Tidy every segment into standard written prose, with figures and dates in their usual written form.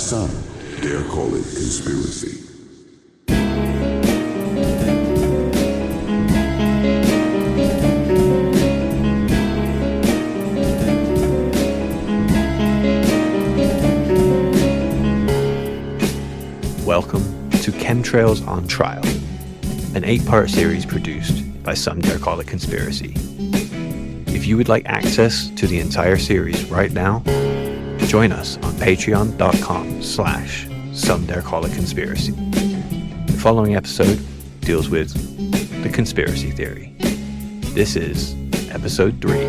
Some dare call it conspiracy. Welcome to Chemtrails on Trial, an 8-part series produced by Some Dare Call It Conspiracy. If you would like access to the entire series right now, join us on patreon.com/Some Dare Call It Conspiracy. The following episode deals with the conspiracy theory. This is episode 3.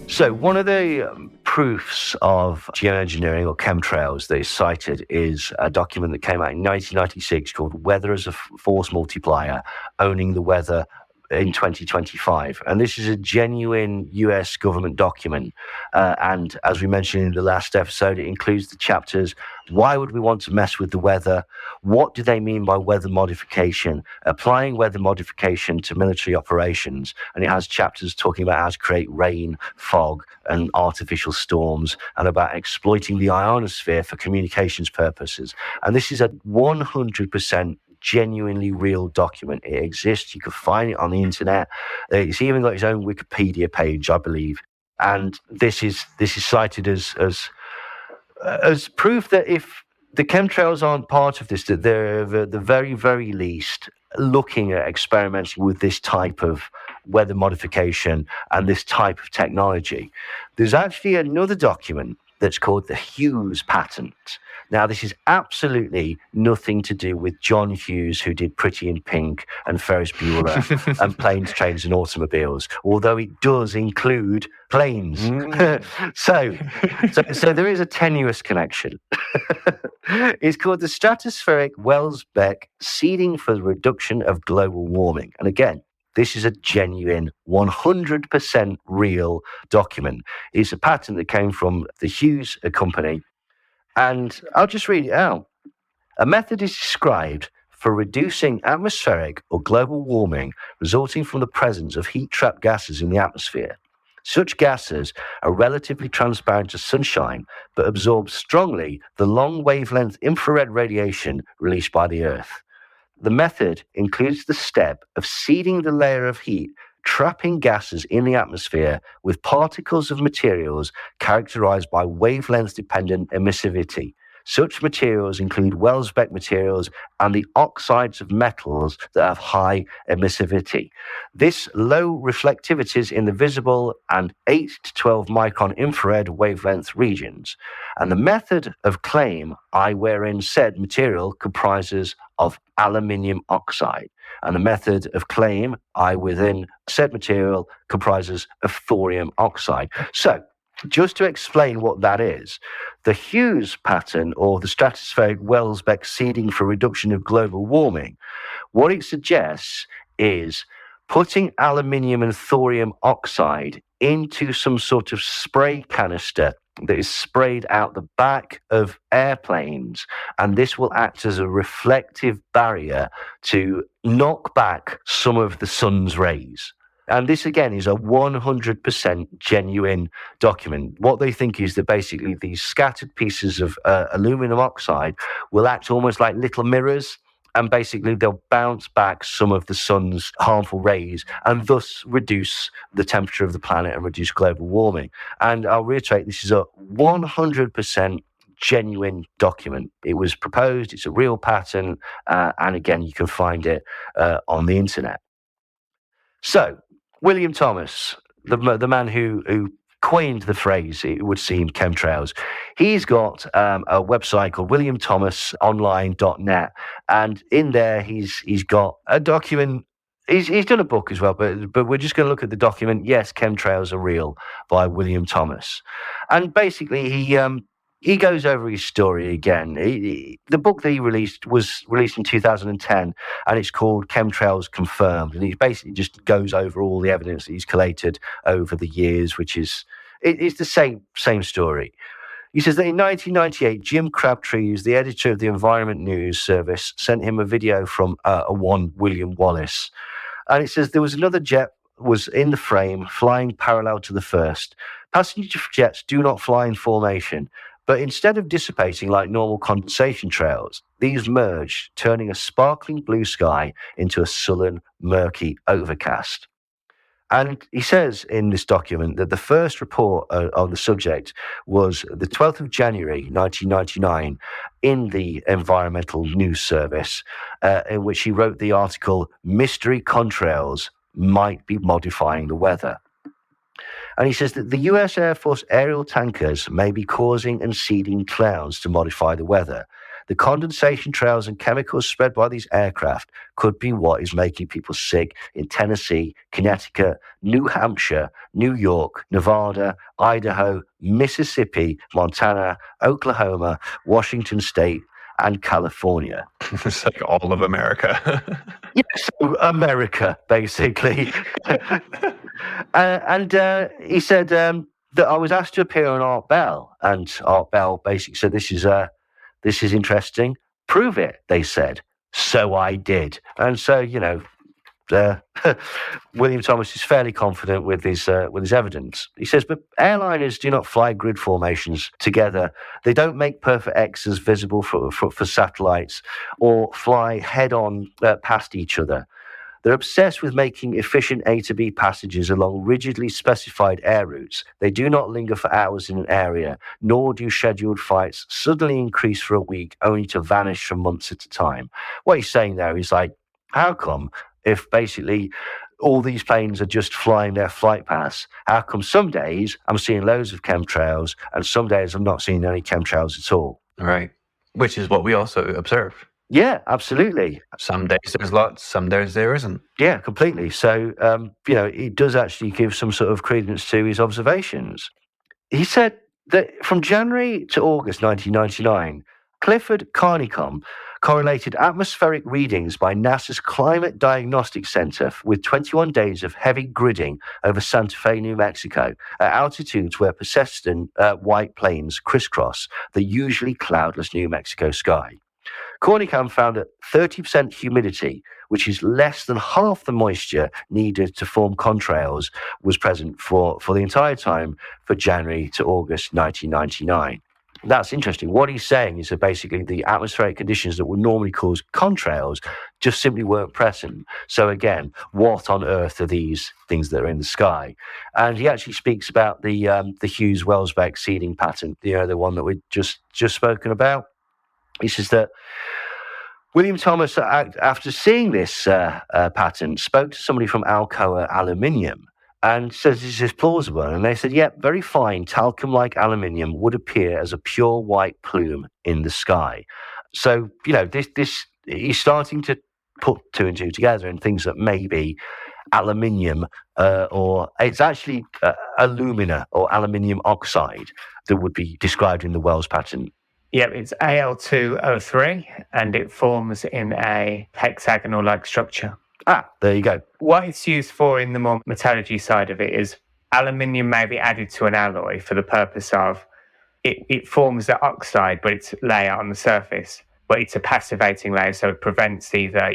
So one of the proofs of geoengineering or chemtrails that is cited is a document that came out in 1996 called Weather as a Force Multiplier, Owning the Weather in 2025. And this is a genuine US government document. And as we mentioned in the last episode, it includes the chapters, why would we want to mess with the weather? What do they mean by weather modification? Applying weather modification to military operations. And it has chapters talking about how to create rain, fog, and artificial storms, and about exploiting the ionosphere for communications purposes. And this is a 100% genuinely real document. It exists. You can find it on the internet. It's even got its own Wikipedia page, I believe. And this is cited as proof that if the chemtrails aren't part of this, that they're at the very, very least looking at experimenting with this type of weather modification and this type of technology. There's actually another document that's called the Hughes patent. Now, this is absolutely nothing to do with John Hughes, who did Pretty in Pink and Ferris Bueller and Planes, Trains and Automobiles, although it does include planes. So there is a tenuous connection. It's called the Stratospheric Welsbeck Seeding for the Reduction of Global Warming. And again, this is a genuine 100% real document. It's a patent that came from the Hughes company. And I'll just read it out. A method is described for reducing atmospheric or global warming resulting from the presence of heat-trapped gases in the atmosphere. Such gases are relatively transparent to sunshine, but absorb strongly the long-wavelength infrared radiation released by the Earth. The method includes the step of seeding the layer of heat, trapping gases in the atmosphere with particles of materials characterized by wavelength-dependent emissivity. Such materials include Welsbeck materials and the oxides of metals that have high emissivity. This low reflectivities in the visible and 8 to 12 micron infrared wavelength regions. And the method of claim, wherein said material comprises of aluminium oxide. And the method of claim, within said material, comprises of thorium oxide. So, just to explain what that is, the Hughes pattern, or the Stratospheric Welsbeck Seeding for Reduction of Global Warming, what it suggests is putting aluminium and thorium oxide into some sort of spray canister that is sprayed out the back of airplanes, and this will act as a reflective barrier to knock back some of the sun's rays. And this, again, is a 100% genuine document. What they think is that basically these scattered pieces of aluminum oxide will act almost like little mirrors, and basically they'll bounce back some of the sun's harmful rays and thus reduce the temperature of the planet and reduce global warming. And I'll reiterate, this is a 100% genuine document. It was proposed, it's a real pattern, and again, you can find it on the internet. So, William Thomas, the man who coined the phrase, it would seem, chemtrails, he's got a website called williamthomasonline.net, and in there he's got a document. He's done a book as well, but we're just going to look at the document, Yes, Chemtrails Are Real, by William Thomas. And basically he goes over his story again. The book that he released was released in 2010, and it's called Chemtrails Confirmed. And he basically just goes over all the evidence that he's collated over the years, which is it's the same story. He says that in 1998, Jim Crabtree, who's the editor of the Environment News Service, sent him a video from one William Wallace. And it says there was another jet was in the frame, flying parallel to the first, Passenger jets do not fly in formation, but instead of dissipating like normal condensation trails, these merge, turning a sparkling blue sky into a sullen, murky overcast. And he says in this document that the first report on the subject was the 12th of January, 1999, in the Environmental News Service, in which he wrote the article, Mystery Contrails Might Be Modifying the Weather. And he says that the US Air Force aerial tankers may be causing and seeding clouds to modify the weather. The condensation trails and chemicals spread by these aircraft could be what is making people sick in Tennessee, Connecticut, New Hampshire, New York, Nevada, Idaho, Mississippi, Montana, Oklahoma, Washington State, and California. It's like all of America. Yeah, so America, basically. And he said that I was asked to appear on Art Bell, and Art Bell basically said, this is interesting. Prove it, they said. So I did. And so, William Thomas is fairly confident with his evidence. He says, but airliners do not fly grid formations together. They don't make perfect X's visible for satellites or fly head-on past each other. They're obsessed with making efficient A to B passages along rigidly specified air routes. They do not linger for hours in an area, nor do scheduled flights suddenly increase for a week only to vanish for months at a time. What he's saying there is like, how come if basically all these planes are just flying their flight paths, how come some days I'm seeing loads of chemtrails and some days I'm not seeing any chemtrails at all? Right. Which is what we also observe. Yeah, absolutely. Some days there's lots, some days there isn't. Yeah, completely. So, it does actually give some sort of credence to his observations. He said that from January to August 1999, Clifford Carnicom correlated atmospheric readings by NASA's Climate Diagnostic Center with 21 days of heavy gridding over Santa Fe, New Mexico, at altitudes where persistent white plains crisscross the usually cloudless New Mexico sky. Cornicam found that 30% humidity, which is less than half the moisture needed to form contrails, was present for the entire time for January to August 1999. That's interesting. What he's saying is that basically the atmospheric conditions that would normally cause contrails just simply weren't present. So again, what on earth are these things that are in the sky? And he actually speaks about the Hughes-Welsbeck seeding pattern, the one that we've just spoken about. He says that William Thomas, after seeing this pattern, spoke to somebody from Alcoa Aluminium and says this is plausible. And they said, yep, very fine talcum-like aluminium would appear as a pure white plume in the sky. So, this he's starting to put two and two together and things that maybe aluminium or it's actually alumina or aluminium oxide that would be described in the Wells pattern. Yep, it's Al2O3, and it forms in a hexagonal-like structure. Ah, there you go. What it's used for in the more metallurgy side of it is aluminium may be added to an alloy for the purpose of it forms the oxide, but it's a layer on the surface, but it's a passivating layer, so it prevents either,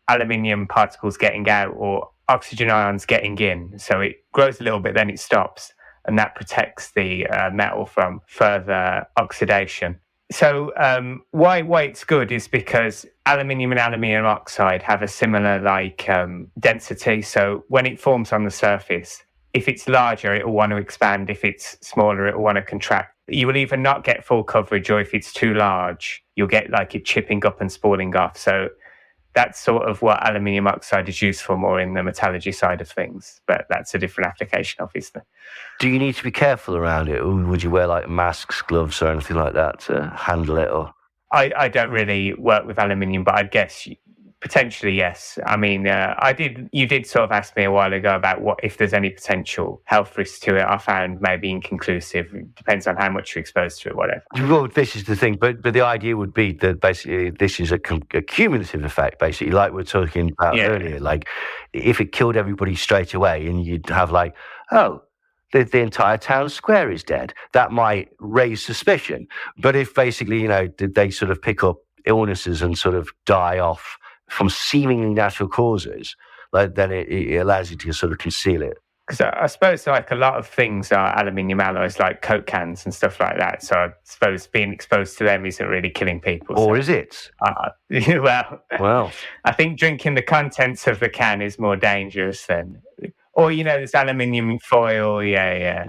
aluminium particles getting out or oxygen ions getting in. So it grows a little bit, then it stops. And that protects the metal from further oxidation. So why it's good is because aluminium and aluminium oxide have a similar density. So when it forms on the surface, if it's larger, it will want to expand. If it's smaller, it will want to contract. You will either not get full coverage, or if it's too large, you'll get it chipping up and spalling off. So that's sort of what aluminium oxide is used for more in the metallurgy side of things. But that's a different application, obviously. Do you need to be careful around it? Or would you wear masks, gloves or anything like that to handle it? Or I don't really work with aluminium, but I'd guess potentially yes. I mean, you did sort of ask me a while ago about what if there's any potential health risks to it. I found maybe inconclusive. It depends on how much you're exposed to it, whatever. Well, this is the thing, but the idea would be that basically this is a cumulative effect, basically, like we were talking about earlier. Like if it killed everybody straight away and you'd have the entire town square is dead, that might raise suspicion. But if basically, did they sort of pick up illnesses and sort of die off from seemingly natural causes, then it allows you to sort of conceal it. Because I suppose like a lot of things are aluminium alloys, like Coke cans and stuff like that. So I suppose being exposed to them isn't really killing people. Or is it? Well, I think drinking the contents of the can is more dangerous than... Or, there's aluminium foil, yeah.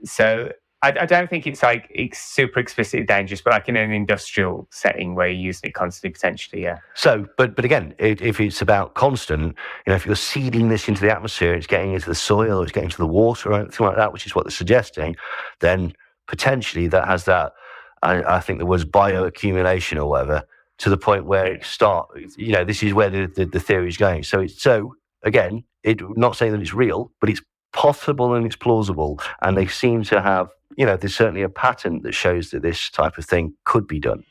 So I don't think it's like it's super explicitly dangerous, but like in an industrial setting where you're using it constantly, potentially, yeah. So, but again, if it's about constant, if you're seeding this into the atmosphere, it's getting into the soil, or it's getting to the water, or anything like that, which is what they're suggesting, then potentially that has that, I think there was bioaccumulation or whatever, to the point where it this is where the theory is going. So again, not saying that it's real, but it's possible and it's plausible, and they seem to have, there's certainly a pattern that shows that this type of thing could be done.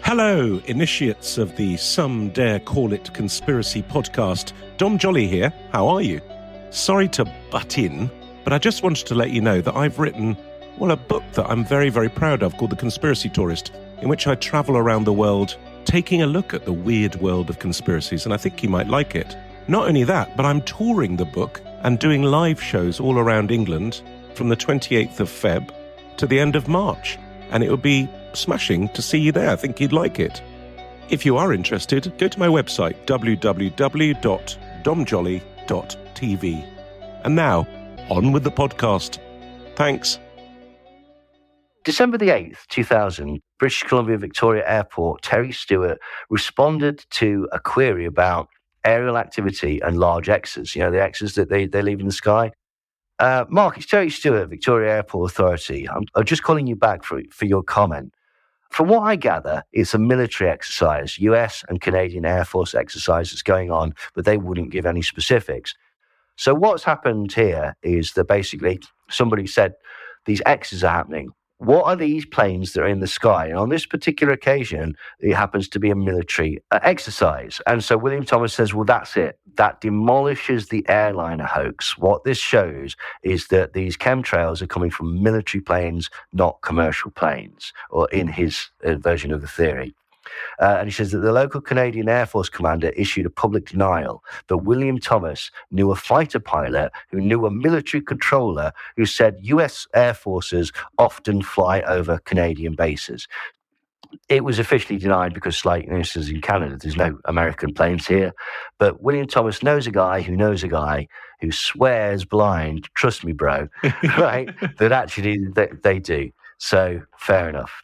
Hello, initiates of the Some Dare Call It Conspiracy podcast. Dom Jolly here. How are you? Sorry to butt in, but I just wanted to let you know that I've written, a book that I'm very, very proud of called The Conspiracy Tourist, in which I travel around the world taking a look at the weird world of conspiracies, and I think you might like it. Not only that, but I'm touring the book and doing live shows all around England from the 28th of Feb to the end of March. And it would be smashing to see you there. I think you'd like it. If you are interested, go to my website, www.domjolly.tv. And now, on with the podcast. Thanks. December the 8th, 2000, British Columbia Victoria Airport, Terry Stewart responded to a query about aerial activity and large X's, the X's that they leave in the sky. Mark, it's Terry Stewart, Victoria Airport Authority. I'm just calling you back for your comment. From what I gather, it's a military exercise, US and Canadian Air Force exercise that's going on, but they wouldn't give any specifics. So what's happened here is that basically somebody said these X's are happening. What are these planes that are in the sky? And on this particular occasion, it happens to be a military exercise. And so William Thomas says, well, that's it. That demolishes the airliner hoax. What this shows is that these chemtrails are coming from military planes, not commercial planes, or in his version of the theory. And he says that the local Canadian Air Force commander issued a public denial, but William Thomas knew a fighter pilot who knew a military controller who said US Air Forces often fly over Canadian bases. It was officially denied because, this is in Canada, there's no American planes here. But William Thomas knows a guy who swears blind, trust me, bro, right, that actually they do. So, fair enough.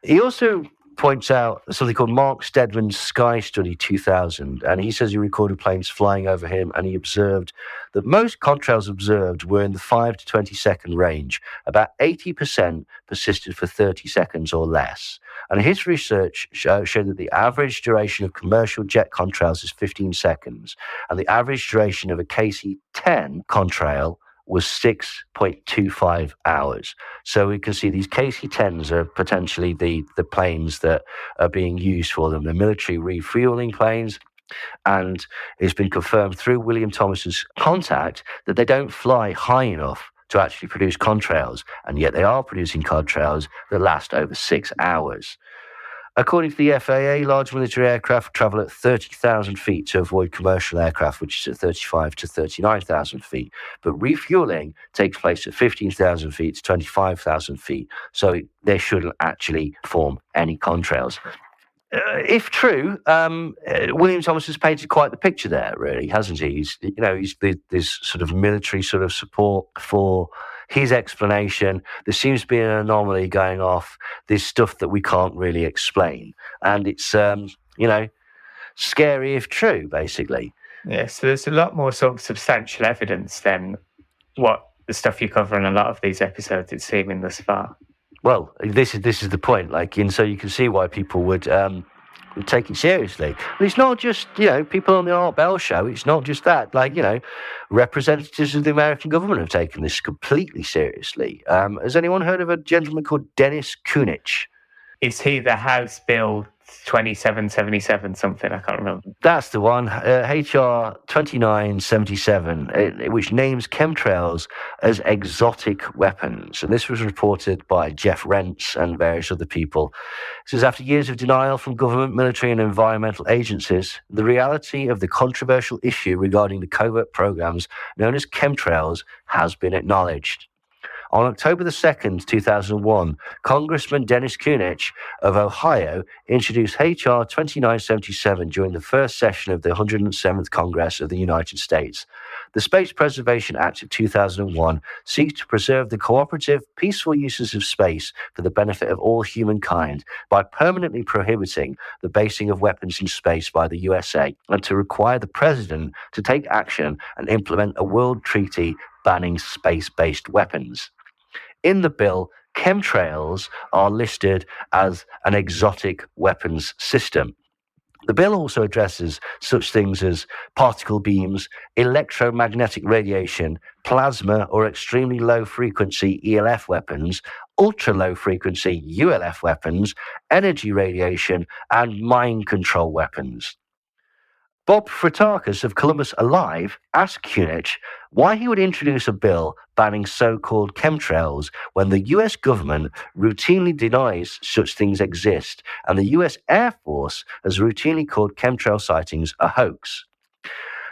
He also points out something called Mark Steadman's Sky Study 2000, and he says he recorded planes flying over him, and he observed that most contrails observed were in the 5 to 20 second range. About 80% persisted for 30 seconds or less. And his research showed that the average duration of commercial jet contrails is 15 seconds, and the average duration of a KC-10 contrail was 6.25 hours. So we can see these KC-10s are potentially the planes that are being used for them. They're military refueling planes. And it's been confirmed through William Thomas's contact that they don't fly high enough to actually produce contrails. And yet they are producing contrails that last over 6 hours. According to the FAA, large military aircraft travel at 30,000 feet to avoid commercial aircraft, which is at 35 to 39,000 feet. But refueling takes place at 15,000 feet to 25,000 feet, so they shouldn't actually form any contrails. If true, William Thomas has painted quite the picture there, really, hasn't he? He's this sort of military sort of support for his explanation. There seems to be an anomaly going off, this stuff that we can't really explain. And it's, scary if true, basically. Yeah, so there's a lot more sort of substantial evidence than what the stuff you cover in a lot of these episodes, it's seeming thus far. Well, this is the point. And so you can see why people would take it seriously. But it's not just, people on the Art Bell show. It's not just that. Representatives of the American government have taken this completely seriously. Has anyone heard of a gentleman called Dennis Kunitz? Is he the House Bill 2777 something, I can't remember. That's the one, HR 2977, which names chemtrails as exotic weapons. And this was reported by Jeff Rentz and various other people. It says, after years of denial from government, military and environmental agencies, the reality of the controversial issue regarding the covert programs known as chemtrails has been acknowledged. On October the 2nd, 2001, Congressman Dennis Kunich of Ohio introduced H.R. 2977 during the first session of the 107th Congress of the United States. The Space Preservation Act of 2001 seeks to preserve the cooperative, peaceful uses of space for the benefit of all humankind by permanently prohibiting the basing of weapons in space by the USA and to require the President to take action and implement a world treaty banning space-based weapons. In the bill, chemtrails are listed as an exotic weapons system. The bill also addresses such things as particle beams, electromagnetic radiation, plasma or extremely low-frequency ELF weapons, ultra-low-frequency ULF weapons, energy radiation, and mind control weapons. Bob Fritakis of Columbus Alive asked Kunich why he would introduce a bill banning so-called chemtrails when the US government routinely denies such things exist and the US Air Force has routinely called chemtrail sightings a hoax.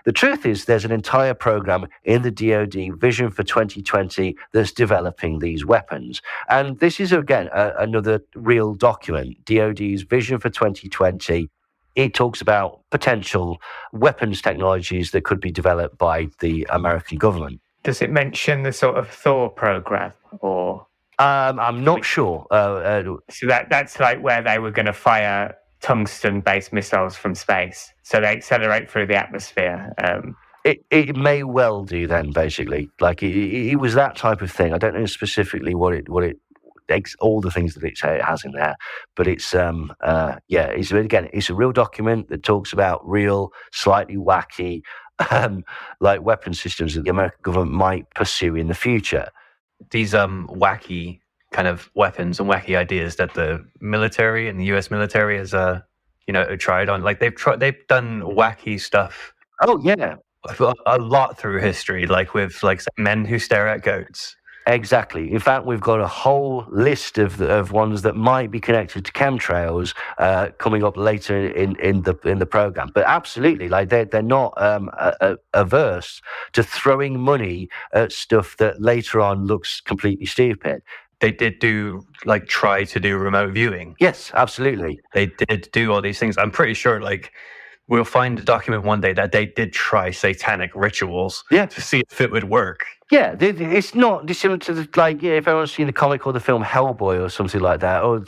The truth is there's an entire program in the DoD Vision for 2020 that's developing these weapons. And this is, again, another real document, DoD's Vision for 2020. It talks about potential weapons technologies that could be developed by the American government. Does it mention the sort of Thor program, or? I'm not sure. So that's like where they were going to fire tungsten-based missiles from space, so they accelerate through the atmosphere. It may well do then, basically. Like it was that type of thing. I don't know specifically what it all the things that it has in there, but it's it's a real document that talks about real, slightly wacky, like weapon systems that the American government might pursue in the future. These wacky kind of weapons and wacky ideas that the military and the U.S. military has tried on, like they've done wacky stuff. Oh yeah, a lot through history, like with like men who stare at goats. Exactly. In fact, we've got a whole list of ones that might be connected to chemtrails coming up later in the program. But absolutely, like they're not averse to throwing money at stuff that later on looks completely stupid. They did try to do remote viewing. Yes, absolutely. They did do all these things. I'm pretty sure, we'll find a document one day that they did try satanic rituals to see if it would work. Yeah, it's not dissimilar to if anyone's seen the comic or the film Hellboy or something like that, or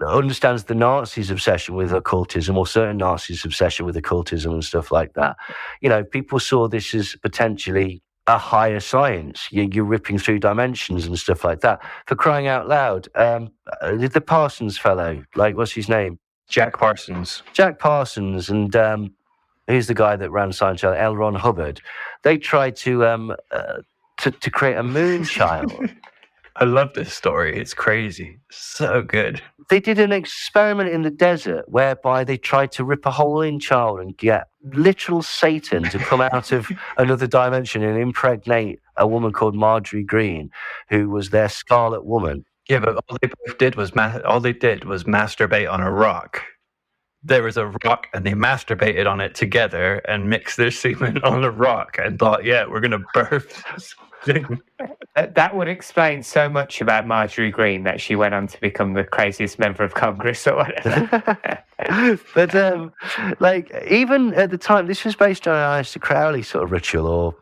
understands the Nazis' obsession with occultism or certain Nazis' obsession with occultism and stuff like that. People saw this as potentially a higher science. You're ripping through dimensions and stuff like that. For crying out loud, the Parsons fellow, what's his name? Jack Parsons. Jack Parsons and who's the guy that ran Science Channel? L. Ron Hubbard. They tried to create a moon child. I love this story. It's crazy. So good. They did an experiment in the desert whereby they tried to rip a hole in child and get literal Satan to come out of another dimension and impregnate a woman called Marjorie Green, who was their Scarlet Woman. Yeah, but all they both did was masturbate on a rock. There was a rock, and they masturbated on it together and mixed their semen on the rock and thought, we're going to birth this thing. That would explain so much about Marjorie Green that she went on to become the craziest member of Congress or whatever. But even at the time, this was based on an Aleister Crowley sort of ritual,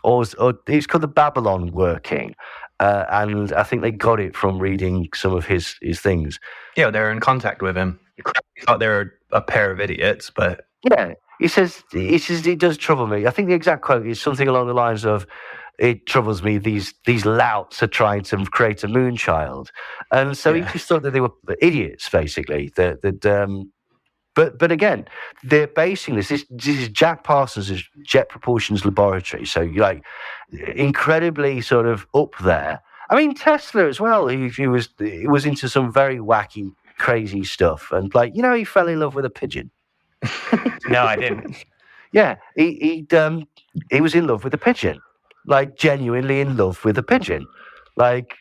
or it's called the Babylon working. And I think they got it from reading some of his things. Yeah, they're in contact with him. He thought they were a pair of idiots, but... Yeah, he says, it does trouble me. I think the exact quote is something along the lines of, it troubles me, these louts are trying to create a moon child. And so he just thought that they were idiots, basically. But again, they're basing this is Jack Parsons' Jet Propulsion's laboratory. So you're incredibly sort of up there. I mean, Tesla as well. He was into some very wacky crazy stuff. And like, he fell in love with a pigeon. No, I didn't. Yeah, he was in love with a pigeon, like genuinely in love with a pigeon, like.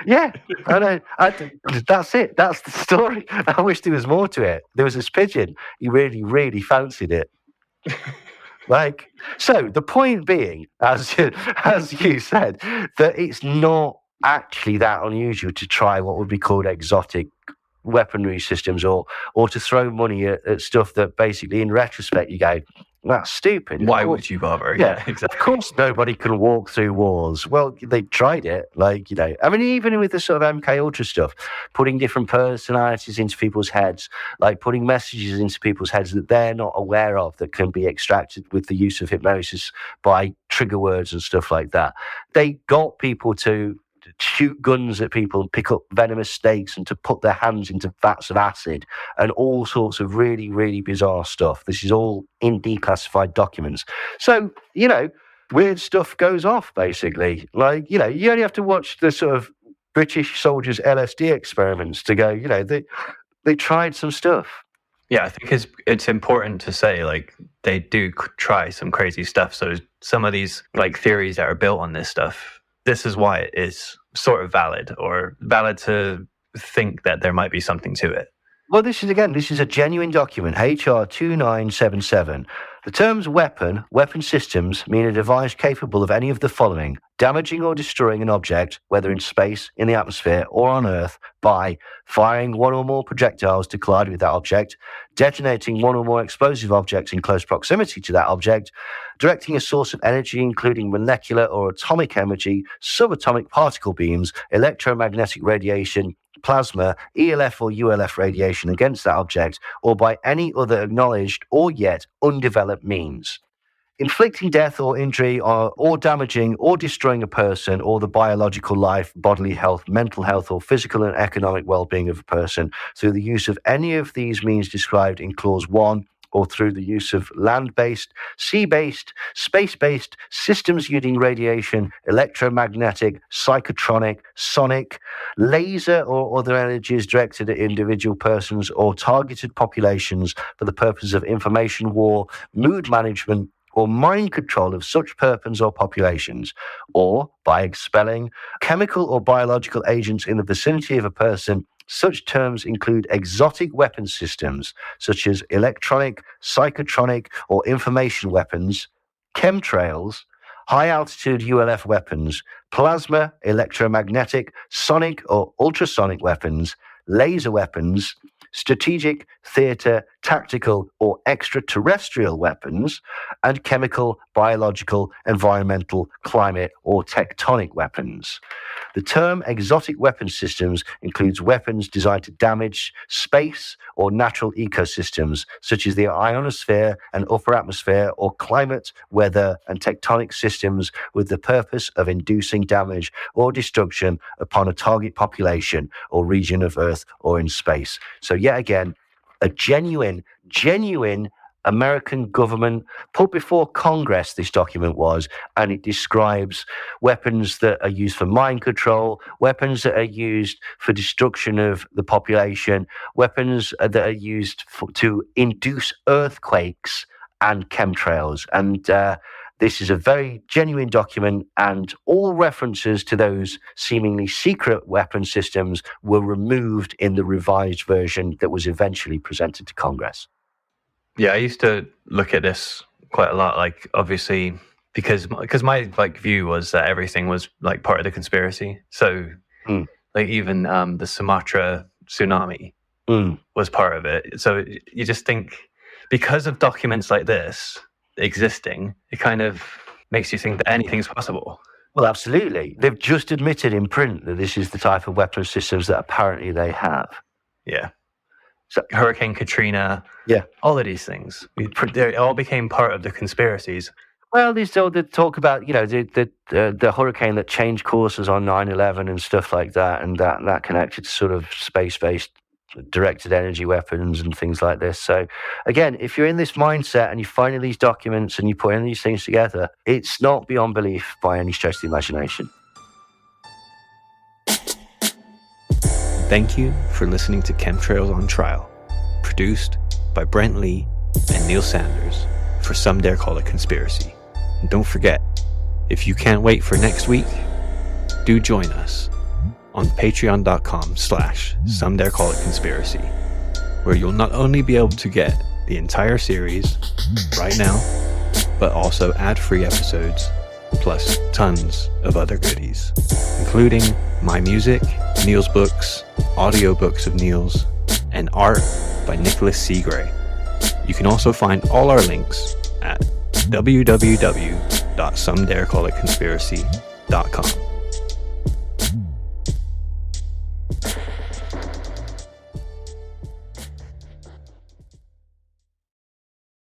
Yeah, that's it. That's the story. I wish there was more to it. There was this pigeon. He really, really fancied it. Like, so the point being, as you said, that it's not actually that unusual to try what would be called exotic weaponry systems, or to throw money at stuff that basically, in retrospect, you go, that's stupid. Why would you bother? Yeah, exactly. Of course, nobody can walk through walls. Well, they tried it. Like, I mean, even with the sort of MK Ultra stuff, putting different personalities into people's heads, like putting messages into people's heads that they're not aware of, that can be extracted with the use of hypnosis by trigger words and stuff like that. They got people to shoot guns at people and pick up venomous snakes and to put their hands into vats of acid and all sorts of really, really bizarre stuff. This is all in declassified documents. So, weird stuff goes off, basically. Like, you only have to watch the sort of British soldiers' LSD experiments to go, they tried some stuff. Yeah, I think it's important to say, like, they do try some crazy stuff. So some of these, like, theories that are built on this stuff, this is why it is sort of valid to think that there might be something to it. Well, this is a genuine document, HR 2977. The terms weapon systems mean a device capable of any of the following: damaging or destroying an object, whether in space, in the atmosphere, or on Earth, by firing one or more projectiles to collide with that object, detonating one or more explosive objects in close proximity to that object, directing a source of energy, including molecular or atomic energy, subatomic particle beams, electromagnetic radiation, plasma, ELF or ULF radiation against that object, or by any other acknowledged or yet undeveloped means. Inflicting death or injury or damaging or destroying a person or the biological life, bodily health, mental health, or physical and economic well-being of a person through the use of any of these means described in Clause 1, or through the use of land-based, sea-based, space-based systems using radiation, electromagnetic, psychotronic, sonic, laser, or other energies directed at individual persons or targeted populations for the purpose of information war, mood management, or mind control of such persons or populations, or by expelling chemical or biological agents in the vicinity of a person. Such terms include exotic weapon systems, such as electronic, psychotronic, or information weapons, chemtrails, high-altitude ULF weapons, plasma, electromagnetic, sonic or ultrasonic weapons, laser weapons, strategic, theater, tactical, or extraterrestrial weapons, and chemical, biological, environmental, climate, or tectonic weapons. The term exotic weapon systems includes weapons designed to damage space or natural ecosystems, such as the ionosphere and upper atmosphere, or climate, weather, and tectonic systems with the purpose of inducing damage or destruction upon a target population or region of Earth or in space. So yet again, a genuine American government put before Congress, this document was, and it describes weapons that are used for mind control, weapons that are used for destruction of the population, weapons that are used to induce earthquakes, and chemtrails. And this is a very genuine document, and all references to those seemingly secret weapon systems were removed in the revised version that was eventually presented to Congress. Yeah, I used to look at this quite a lot, like, obviously, because my like view was that everything was like part of the conspiracy. So like even the Sumatra tsunami was part of it. So you just think, because of documents like this existing, it kind of makes you think that anything's possible. Well, absolutely. They've just admitted in print that this is the type of weapon systems that apparently they have. Yeah. So Hurricane Katrina, yeah, all of these things, they all became part of the conspiracies. Well, they talk about, the hurricane that changed courses on 9/11 and stuff like that, and that connected to sort of space-based directed energy weapons and things like this. So, again, if you're in this mindset and you're finding these documents and you're putting these things together, it's not beyond belief by any stretch of the imagination. Thank you for listening to Chemtrails on Trial, produced by Brent Lee and Neil Sanders for Some Dare Call It Conspiracy. And don't forget, if you can't wait for next week, do join us on patreon.com/Some Dare Call It Conspiracy, where you'll not only be able to get the entire series right now, but also ad-free episodes, plus tons of other goodies, including my music, Neil's books, audiobooks of Neil's, and art by Nicholas C. Gray. You can also find all our links at www.somedarecallitconspiracy.com.